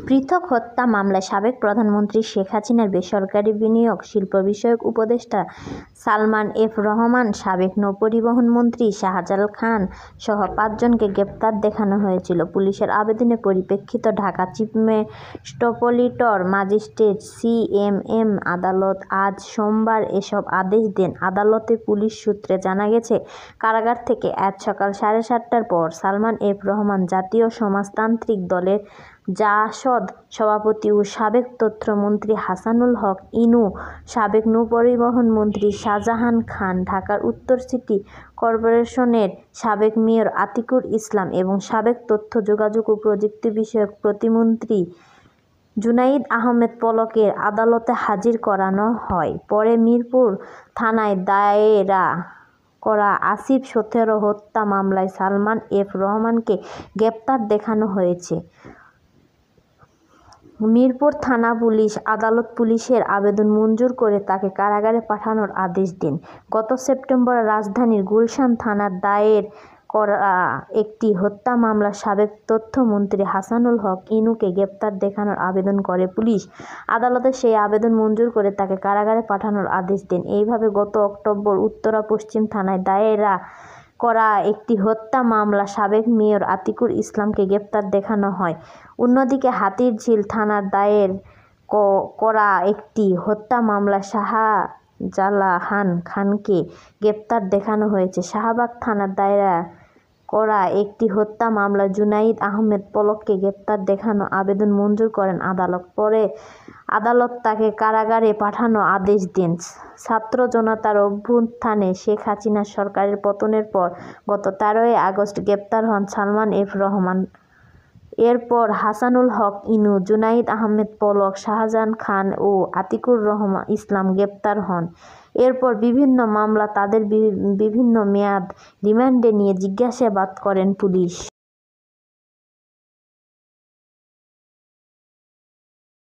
পৃথক হত্যা মামলায় সাবেক প্রধানমন্ত্রী শেখ হাসিনার বেসরকারি বিনিয়োগ শিল্প বিষয়ক উপদেষ্টা সালমান এফ রহমান, সাবেক নৌপরিবহন মন্ত্রী শাহজালাল খান সহ ৫ জনকে গ্রেপ্তার দেখানো হয়েছিল পুলিশের আবেদনের পরিপ্রেক্ষিতে Dhaka chief metropolitan magistrate CMM আদালত আজ সোমবার এসব আদেশ দেন। আদালতে পুলিশ সূত্রে জানা গেছে, কারাগার থেকে আজ সকাল 7:30টার পর সালমান এফ রহমান জাতীয় সমাজতান্ত্রিক দলের জাসদ সভাপতি ও সাবেক তথ্যমন্ত্রী হাসানুল হক ইনু, সাবেক নৌপরিবহন মন্ত্রী শাহজাহান খান, ঢাকার উত্তর সিটি কর্পোরেশনের সাবেক মেয়র আতিকুর ইসলাম এবং সাবেক তথ্য যোগাযোগ ও প্রযুক্তি বিষয়ক প্রতিমন্ত্রী জুনাইদ আহমেদ পলকের আদালতে হাজির করানো হয়। পরে মিরপুর থানায় দায়েরা করা আসিফ 17 হত্যা মামলায় সালমান এফ রহমানকে গ্রেপ্তার দেখানো হয়েছে। মিরপুর থানা পুলিশ আদালত পুলিশের আবেদন মঞ্জুর করে তাকে কারাগারে পাঠানোর আদেশ দেন। গত সেপ্টেম্বরে রাজধানীর গুলশান থানার দায়ের করা একটি হত্যা মামলায় সাবেক তথ্যমন্ত্রী হাসানুল হক ইনুকে গ্রেপ্তার দেখানোর আবেদন করে পুলিশ। আদালতে সেই আবেদন মঞ্জুর করে তাকে কারাগারে পাঠানোর আদেশ দেন। এইভাবে গত অক্টোবর উত্তরা পশ্চিম থানায় দায়েরা করা একটি হত্যা মামলা সাবেক মেয়র আতিকুর ইসলামকে গ্রেপ্তার দেখানো হয়। অন্যদিকে হাতিরঝিল থানার দায়ের করা একটি হত্যা মামলা শাহজালাল খানকে গ্রেপ্তার দেখানো হয়েছে। শাহবাগ থানার দায়েরা করা একটি হত্যা মামলা জুনাইদ আহমেদ পলককে গ্রেপ্তার দেখানোর আবেদন মঞ্জুর করেন আদালত। পরে আদালত তাকে কারাগারে পাঠানোর আদেশ দেন। ছাত্র জনতার অভ্যুত্থানে শেখ হাসিনা সরকারের পতনের পর গত 13ই আগস্ট গ্রেপ্তার হন সালমান এফ রহমান। এরপর হাসানুল হক ইনু, জুনাইদ আহমেদ পলক, শাহজাহান খান ও আতিকুর ইসলাম গ্রেপ্তার হন। এরপর বিভিন্ন মামলা তাদের বিভিন্ন মেয়াদ রিমান্ডে নিয়ে জিজ্ঞাসাবাদ করেন পুলিশ।